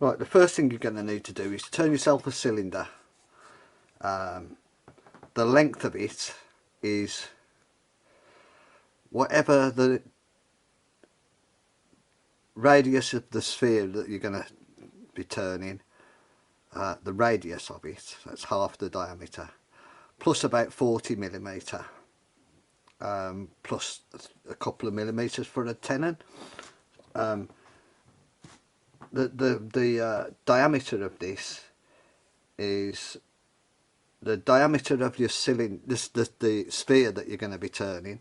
Right, the first thing you're going to need to do is turn yourself a cylinder. The length of it is whatever the radius of the sphere that you're going to be turning, the radius of it, that's half the diameter, plus about 40mm, plus a couple of millimeters for a tenon. The diameter of this is the diameter of your cylinder, the sphere that you're going to be turning,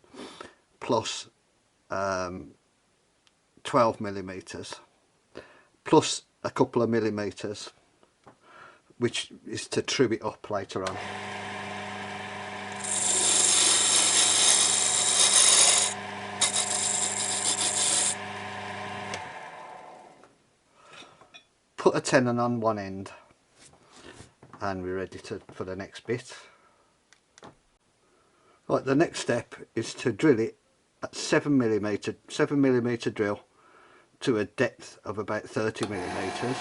plus 12mm, plus a couple of millimeters, which is to trim it up later on. Put a tenon on one end and we're ready for the next bit. Right, the next step is to drill it at 7mm drill to a depth of about 30mm.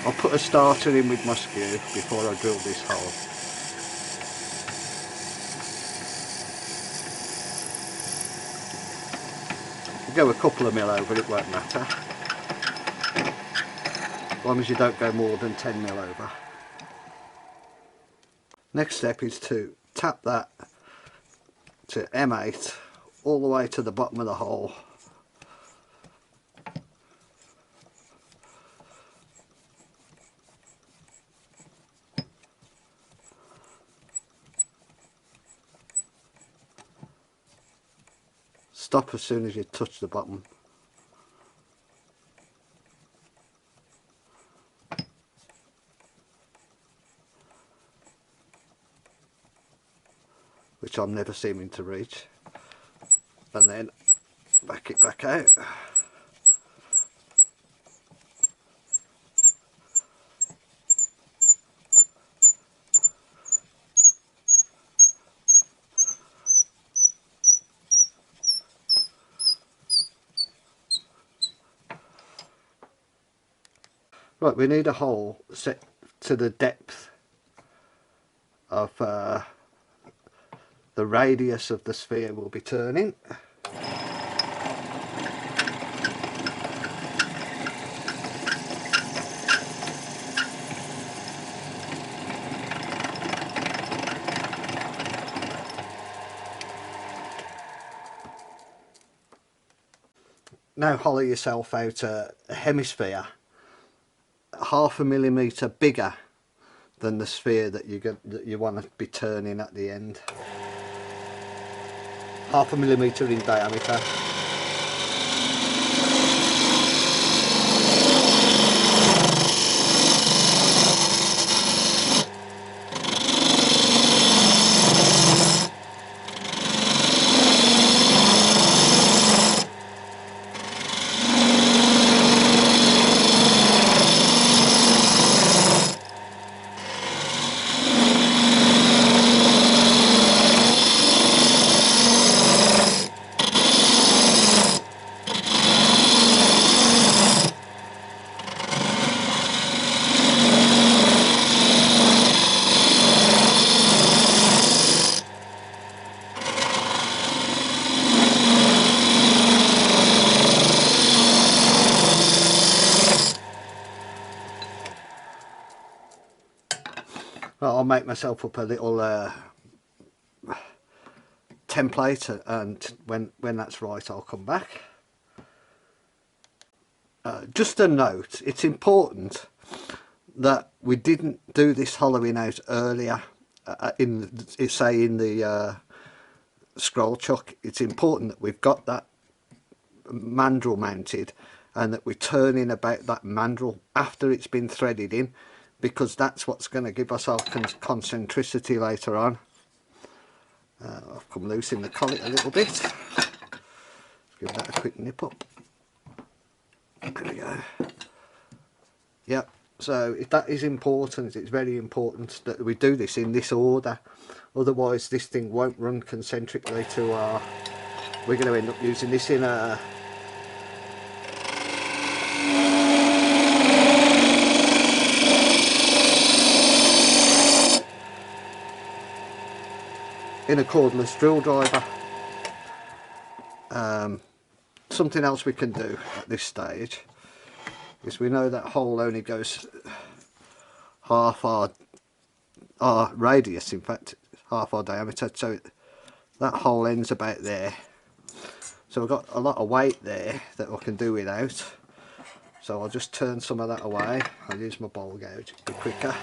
I'll put a starter in with my skew before I drill this hole. Go a couple of mil over, it won't matter, as long as you don't go more than 10mm over. Next step is to tap that to M8 all the way to the bottom of the hole. Stop as soon as you touch the bottom. Which I'm never seeming to reach, and then back it back out. Right, we need a hole set to the depth of the radius of the sphere we'll be turning. Now hollow yourself out a hemisphere 1/2 millimeter bigger than the sphere that you want to be turning at the end. 1/2 millimeter in diameter. I'll make myself up a little template, and when that's right I'll come back. Just a note, it's important that we didn't do this hollowing out earlier in the scroll chuck. It's important that we've got that mandrel mounted and that we're turning about that mandrel after it's been threaded in, because that's what's going to give us our concentricity later on. I've come loose in the collet a little bit. Let's give that a quick nip up. There we go. Yep, so that is important. It's very important that we do this in this order, otherwise this thing won't run concentrically to our... We're going to end up using this in a in a cordless drill driver. Something else we can do at this stage is, we know that hole only goes half our radius, in fact half our diameter, so that hole ends about there. So we've got a lot of weight there that we can do without, so I'll just turn some of that away. I'll use my bowl gouge, it'll be quicker.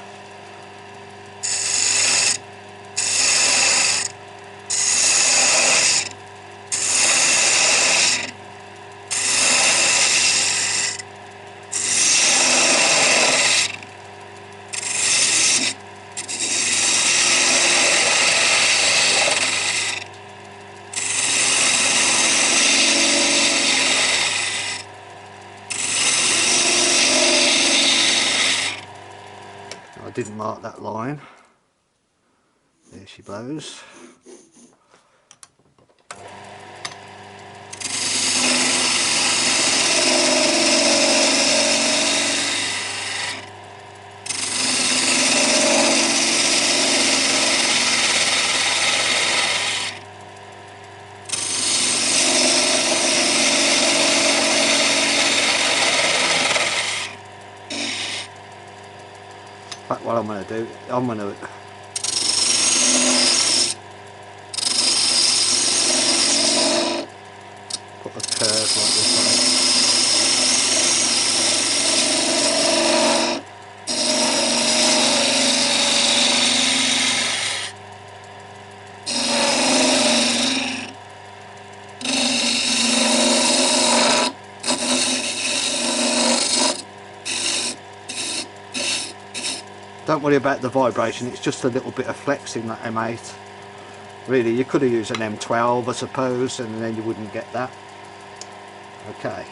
I didn't mark that line. There she blows. What I'm going to do, I'm going to put a curve like this on it. Don't worry about the vibration, it's just a little bit of flex in that M8. Really, you could have used an M12 I suppose, and then you wouldn't get that. Okay.